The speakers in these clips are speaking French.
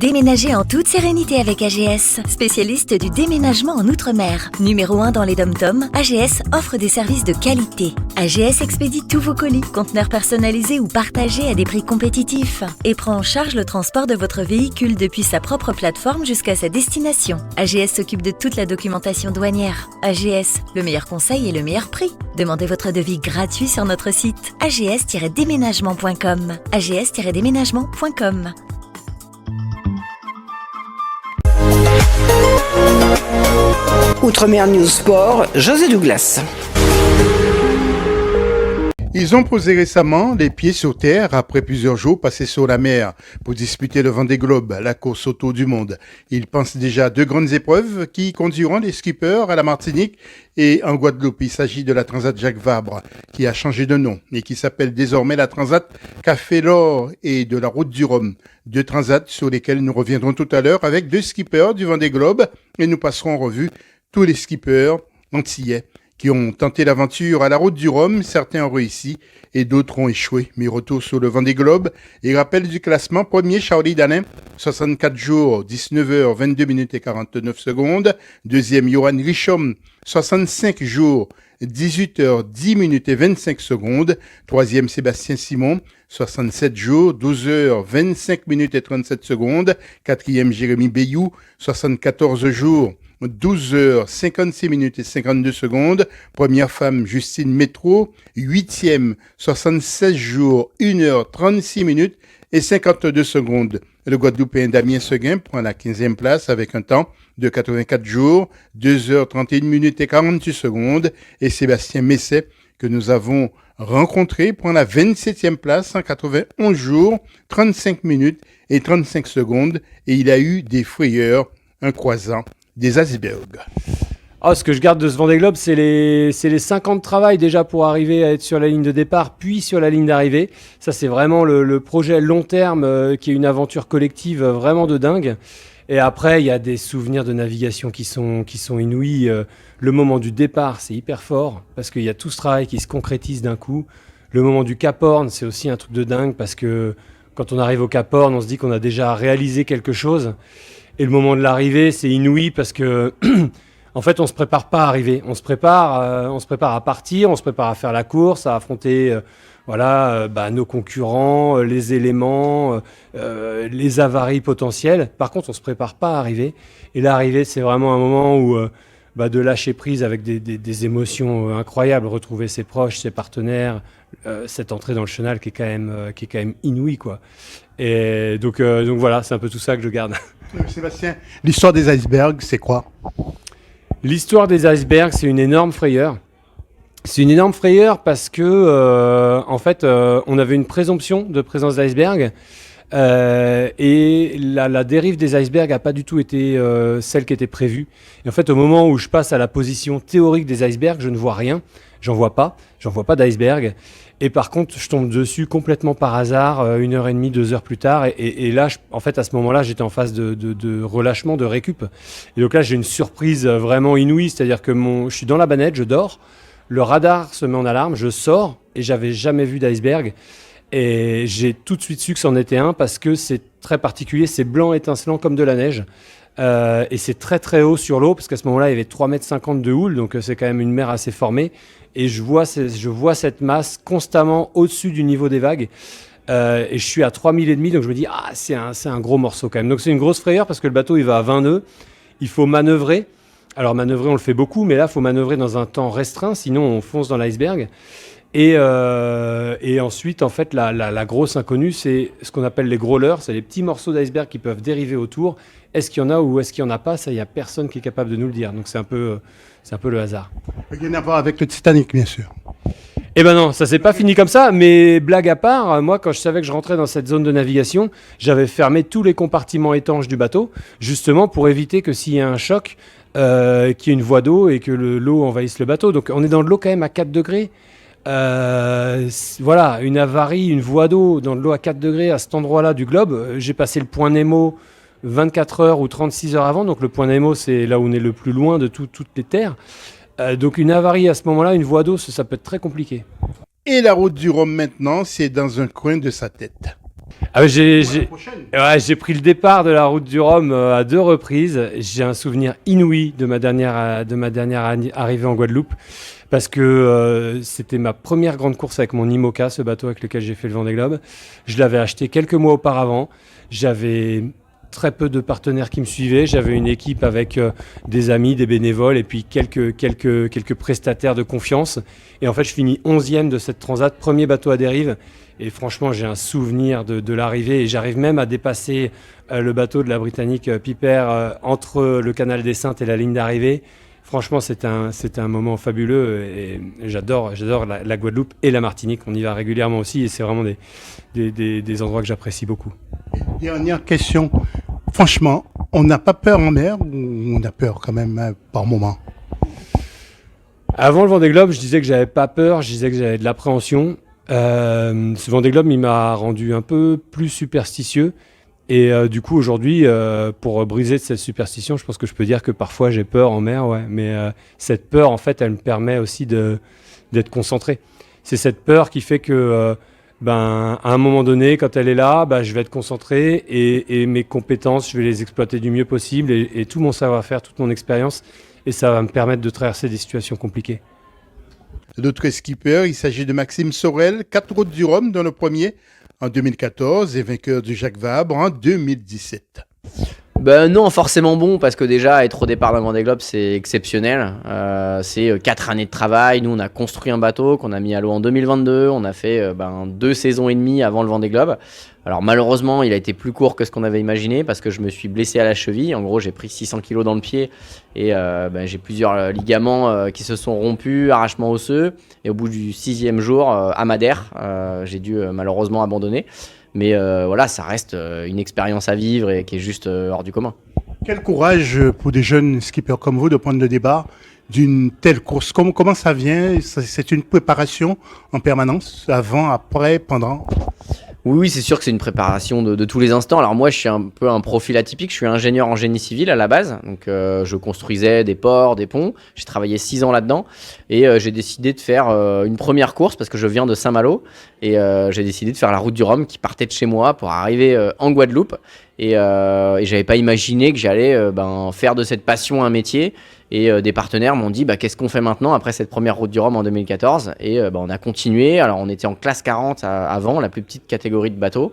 Déménagez en toute sérénité avec AGS, spécialiste du déménagement en Outre-mer. Numéro 1 dans les DOM-TOM, AGS offre des services de qualité. AGS expédie tous vos colis, conteneurs personnalisés ou partagés à des prix compétitifs et prend en charge le transport de votre véhicule depuis sa propre plateforme jusqu'à sa destination. AGS s'occupe de toute la documentation douanière. AGS, le meilleur conseil et le meilleur prix. Demandez votre devis gratuit sur notre site ags-déménagement.com. ags-déménagement.com. Outre-mer News Sport, José Douglas. Ils ont posé récemment les pieds sur terre après plusieurs jours passés sur la mer pour disputer le Vendée Globe, la course autour du monde. Ils pensent déjà à deux grandes épreuves qui conduiront les skippers à la Martinique et en Guadeloupe. Il s'agit de la Transat Jacques Vabre qui a changé de nom et qui s'appelle désormais la Transat Café l'Or et de la Route du Rhum. Deux transats sur lesquels nous reviendrons tout à l'heure avec deux skippers du Vendée Globe et nous passerons en revue tous les skippers antillais qui ont tenté l'aventure à la Route du Rhum. Certains ont réussi et d'autres ont échoué. Mais retour sur le Vendée Globe et rappel du classement. Premier, Charlie Dalin, 64 jours, 19h, 22 minutes et 49 secondes. Deuxième, Johan Richomme, 65 jours, 18h, 10 minutes et 25 secondes. Troisième, Sébastien Simon, 67 jours, 12h, 25 minutes et 37 secondes. Quatrième, Jérémy Bayou, 74 jours, 12h, 56 minutes et 52 secondes. Première femme, Justine Métro. Huitième, 76 jours, 1h, 36 minutes et 52 secondes. Le Guadeloupéen Damien Seguin prend la 15e place avec un temps de 84 jours, 2h, 31 minutes et 48 secondes. Et Sébastien Messet, que nous avons rencontré, prend la 27e place en 91 jours, 35 minutes et 35 secondes. Et il a eu des frayeurs, un croisant, des icebergs. Ce que je garde de ce Vendée Globe, c'est les 5 ans de travail déjà pour arriver à être sur la ligne de départ, puis sur la ligne d'arrivée. Ça, c'est vraiment le projet long terme qui est une aventure collective vraiment de dingue. Et après, il y a des souvenirs de navigation qui sont inouïs. Le moment du départ, c'est hyper fort parce qu'il y a tout ce travail qui se concrétise d'un coup. Le moment du Cap Horn, c'est aussi un truc de dingue parce que quand on arrive au Cap Horn, on se dit qu'on a déjà réalisé quelque chose. Et le moment de l'arrivée, c'est inouï parce que, en fait, on se prépare pas à arriver. On se prépare à partir, on se prépare à faire la course, à affronter, nos concurrents, les éléments, les avaries potentielles. Par contre, on se prépare pas à arriver. Et l'arrivée, c'est vraiment un moment où, de lâcher prise avec des émotions incroyables, retrouver ses proches, ses partenaires, cette entrée dans le chenal qui est quand même inouïe, quoi. Et donc voilà, c'est un peu tout ça que je garde. Sébastien, l'histoire des icebergs, c'est quoi ? L'histoire des icebergs, c'est une énorme frayeur. C'est une énorme frayeur parce que, on avait une présomption de présence d'icebergs et la dérive des icebergs n'a pas du tout été celle qui était prévue. Et en fait, au moment où je passe à la position théorique des icebergs, je ne vois rien. J'en vois pas d'iceberg. Et par contre, je tombe dessus complètement par hasard, 1h30, 2h plus tard. Et là, à ce moment-là, j'étais en phase de relâchement, de récup. Et donc là, j'ai une surprise vraiment inouïe. C'est-à-dire que je suis dans la bannette, je dors. Le radar se met en alarme, je sors et j'avais jamais vu d'iceberg. Et j'ai tout de suite su que c'en était un parce que c'est très particulier. C'est blanc étincelant comme de la neige. Et c'est très très haut sur l'eau parce qu'à ce moment-là, il y avait 3,50 m de houle. Donc c'est quand même une mer assez formée. Et je vois cette masse constamment au-dessus du niveau des vagues. Et je suis à 3000 et demi, donc je me dis, c'est un gros morceau quand même. Donc c'est une grosse frayeur parce que le bateau, il va à 20 nœuds. Il faut manœuvrer. Alors manœuvrer, on le fait beaucoup, mais là, il faut manœuvrer dans un temps restreint, sinon on fonce dans l'iceberg. Et ensuite, en fait, la grosse inconnue, c'est ce qu'on appelle les growlers. C'est les petits morceaux d'iceberg qui peuvent dériver autour. Est-ce qu'il y en a ou est-ce qu'il n'y en a pas ? Ça, il n'y a personne qui est capable de nous le dire. Donc c'est un peu le hasard. Rien à voir avec le Titanic, bien sûr. Eh ben non, ça s'est pas fini comme ça, mais blague à part, moi quand je savais que je rentrais dans cette zone de navigation, j'avais fermé tous les compartiments étanches du bateau, justement pour éviter que s'il y a un choc, qu'il y ait une voie d'eau et que l'eau envahisse le bateau. Donc on est dans de l'eau quand même à 4 degrés. Voilà, une avarie, une voie d'eau dans de l'eau à 4 degrés à cet endroit-là du globe. J'ai passé le point Nemo 24 heures ou 36 heures avant, donc le point Nemo c'est là où on est le plus loin de toutes les terres. Donc une avarie à ce moment-là, une voie d'eau, ça peut être très compliqué. Et la route du Rhum maintenant, c'est dans un coin de sa tête. Ah, j'ai pris le départ de la route du Rhum à 2 reprises. J'ai un souvenir inouï de ma dernière arrivée en Guadeloupe parce que c'était ma première grande course avec mon IMOCA, ce bateau avec lequel j'ai fait le Vendée Globe. Je l'avais acheté quelques mois auparavant. J'avais très peu de partenaires qui me suivaient. J'avais une équipe avec des amis, des bénévoles et puis quelques prestataires de confiance. Et en fait, je finis 11e de cette transat, premier bateau à dérive. Et franchement, j'ai un souvenir de l'arrivée et j'arrive même à dépasser le bateau de la Britannique Piper entre le canal des Saintes et la ligne d'arrivée. Franchement, c'était un moment fabuleux et j'adore la Guadeloupe et la Martinique. On y va régulièrement aussi et c'est vraiment des endroits que j'apprécie beaucoup. Dernière question. Franchement, on n'a pas peur en mer ou on a peur quand même par moment? Avant le Vendée Globe, je disais que j'avais pas peur, je disais que j'avais de l'appréhension. Ce Vendée Globe, il m'a rendu un peu plus superstitieux. Et du coup, aujourd'hui, pour briser cette superstition, je pense que je peux dire que parfois j'ai peur en mer, ouais. Mais cette peur, en fait, elle me permet aussi d'être concentré. C'est cette peur qui fait que, à un moment donné, quand elle est là, je vais être concentré et mes compétences, je vais les exploiter du mieux possible et tout mon savoir-faire, toute mon expérience. Et ça va me permettre de traverser des situations compliquées. L'autre skipper, il s'agit de Maxime Sorel, 4 routes du Rhum dans le premier en 2014 et vainqueur du Jacques Vabre en 2017. Non, forcément bon, parce que déjà, être au départ d'un Vendée Globe, c'est exceptionnel. C'est 4 années de travail. Nous, on a construit un bateau qu'on a mis à l'eau en 2022. On a fait 2 saisons et demie avant le Vendée Globe. Alors malheureusement, il a été plus court que ce qu'on avait imaginé parce que je me suis blessé à la cheville. En gros, j'ai pris 600 kg dans le pied et j'ai plusieurs ligaments qui se sont rompus, arrachement osseux. Et au bout du 6e jour, à Madère, j'ai dû malheureusement abandonner. Mais voilà, ça reste une expérience à vivre et qui est juste hors du commun. Quel courage pour des jeunes skippers comme vous de prendre le départ d'une telle course. Comment ça vient? C'est une préparation en permanence, avant, après, pendant? Oui, c'est sûr que c'est une préparation de tous les instants. Alors moi, je suis un peu un profil atypique. Je suis ingénieur en génie civil à la base. Donc, je construisais des ports, des ponts. J'ai travaillé 6 ans là-dedans. Et j'ai décidé de faire une première course parce que je viens de Saint-Malo. Et j'ai décidé de faire la route du Rhum qui partait de chez moi pour arriver en Guadeloupe. Et j'avais pas imaginé que j'allais faire de cette passion un métier. Et des partenaires m'ont dit qu'est-ce qu'on fait maintenant après cette première route du Rhum en 2014. Et on a continué. Alors on était en classe 40 avant, la plus petite catégorie de bateau.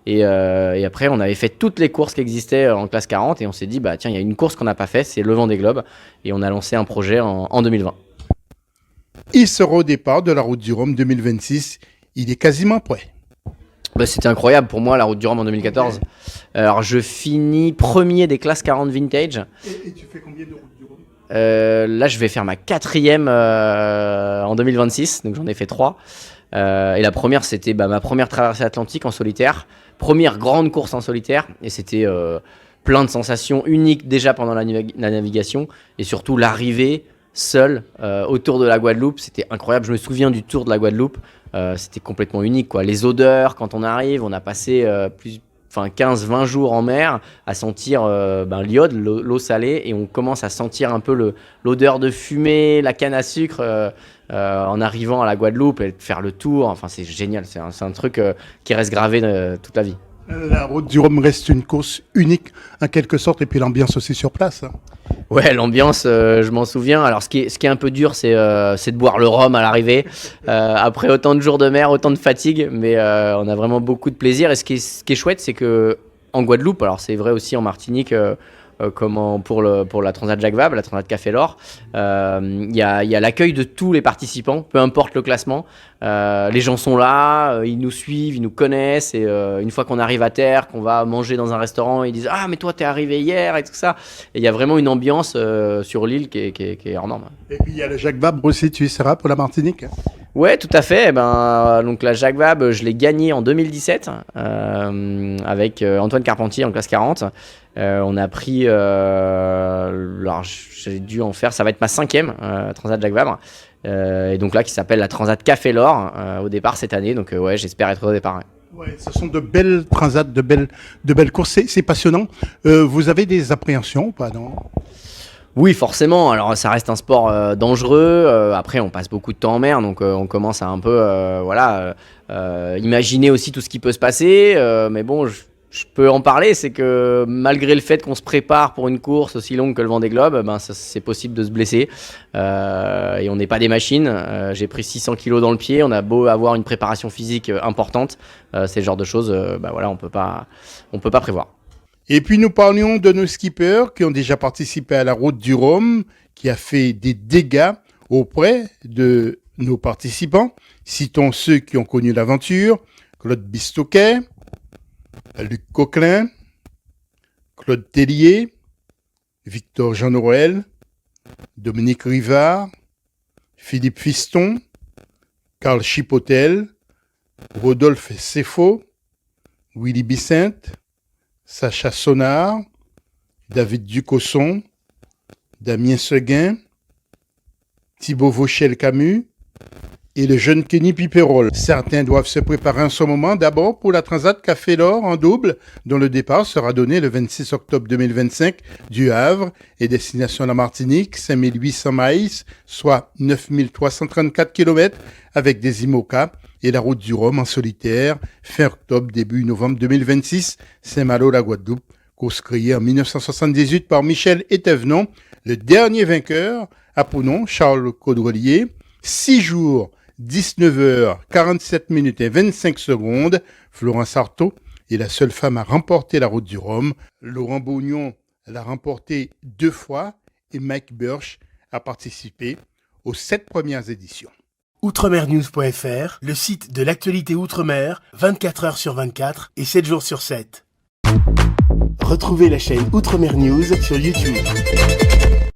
Et après on avait fait toutes les courses qui existaient en classe 40. Et on s'est dit tiens, il y a une course qu'on n'a pas fait, c'est le Vendée Globe. Et on a lancé un projet en 2020. Il sera au départ de la route du Rhum 2026. Il est quasiment prêt. C'était incroyable pour moi la route du Rhum en 2014. Alors je finis premier des classes 40 vintage. Et tu fais combien de routes du Rhum? Là je vais faire ma 4e en 2026, donc j'en ai fait 3. Et la première c'était ma première traversée atlantique en solitaire. Première grande course en solitaire. Et c'était plein de sensations uniques déjà pendant la navigation. Et surtout l'arrivée seul autour de la Guadeloupe, c'était incroyable. Je me souviens du tour de la Guadeloupe. C'était complètement unique, quoi. Les odeurs, quand on arrive, on a passé 15-20 jours en mer à sentir l'iode, l'eau salée, et on commence à sentir un peu l'odeur de fumée, la canne à sucre en arrivant à la Guadeloupe et faire le tour. Enfin, c'est génial, c'est un truc qui reste gravé toute la vie. La route du Rhum reste une course unique en quelque sorte, et puis l'ambiance aussi sur place. Ouais, l'ambiance, je m'en souviens. Alors, ce qui est un peu dur, c'est de boire le rhum à l'arrivée. Après autant de jours de mer, autant de fatigue, mais on a vraiment beaucoup de plaisir. Et ce qui est chouette, c'est que en Guadeloupe, alors c'est vrai aussi en Martinique, pour la Transat Jacques Vabre, la Transat Café l'Or, il y a l'accueil de tous les participants, peu importe le classement. Les gens sont là, ils nous suivent, ils nous connaissent, et une fois qu'on arrive à terre, qu'on va manger dans un restaurant, ils disent « Ah, mais toi, t'es arrivé hier » et tout ça. Et il y a vraiment une ambiance sur l'île qui est hors norme. Et puis il y a le Jacques Vabre aussi, tu y seras pour la Martinique? Ouais, tout à fait. Donc la Jacques Vabre, je l'ai gagnée en 2017 avec Antoine Carpentier en classe 40. On a pris, alors j'ai dû en faire, ça va être ma 5e Transat Jacques Vabre. Et donc là, qui s'appelle la Transat Café l'Or au départ cette année. Donc ouais, j'espère être au départ. Ouais. Ouais, ce sont de belles transats, de belles courses. C'est passionnant. Vous avez des appréhensions ou pas, non? Oui, forcément. Alors, ça reste un sport dangereux. Après, on passe beaucoup de temps en mer, donc on commence à un peu imaginer aussi tout ce qui peut se passer. Mais bon, je peux en parler, c'est que malgré le fait qu'on se prépare pour une course aussi longue que le Vendée Globe, c'est possible de se blesser. Et on n'est pas des machines. J'ai pris 600 kilos dans le pied. On a beau avoir une préparation physique importante, c'est le genre de choses, on peut pas prévoir. Et puis nous parlions de nos skippers qui ont déjà participé à la Route du Rhum, qui a fait des dégâts auprès de nos participants. Citons ceux qui ont connu l'aventure: Claude Bistoquet, Luc Coquelin, Claude Tellier, Victor Jean Noël, Dominique Rivard, Philippe Fiston, Carl Chipotel, Rodolphe Seffo, Willy Bicente, Sacha Sonnard, David Ducosson, Damien Seguin, Thibaut Vauchel-Camus et le jeune Kenny Piperol. Certains doivent se préparer en ce moment, d'abord pour la Transat Café l'Or en double, dont le départ sera donné le 26 octobre 2025 du Havre et destination la Martinique, 5800 miles, soit 9334 km, avec des IMOCA, et la Route du Rhum en solitaire, fin octobre, début novembre 2026, Saint-Malo, la Guadeloupe, course créée en 1978 par Michel Éthévenon, le dernier vainqueur a pour nom Charles Caudrelier. 6 jours, 19 heures, 47 minutes et 25 secondes. Florence Artaud est la seule femme à remporter la Route du Rhum. Laurent Bougnon l'a remporté 2 fois et Mike Birch a participé aux 7 premières éditions. Outremernews.fr, le site de l'actualité Outre-mer, 24 heures sur 24 et 7 jours sur 7. Retrouvez la chaîne Outremer News sur YouTube.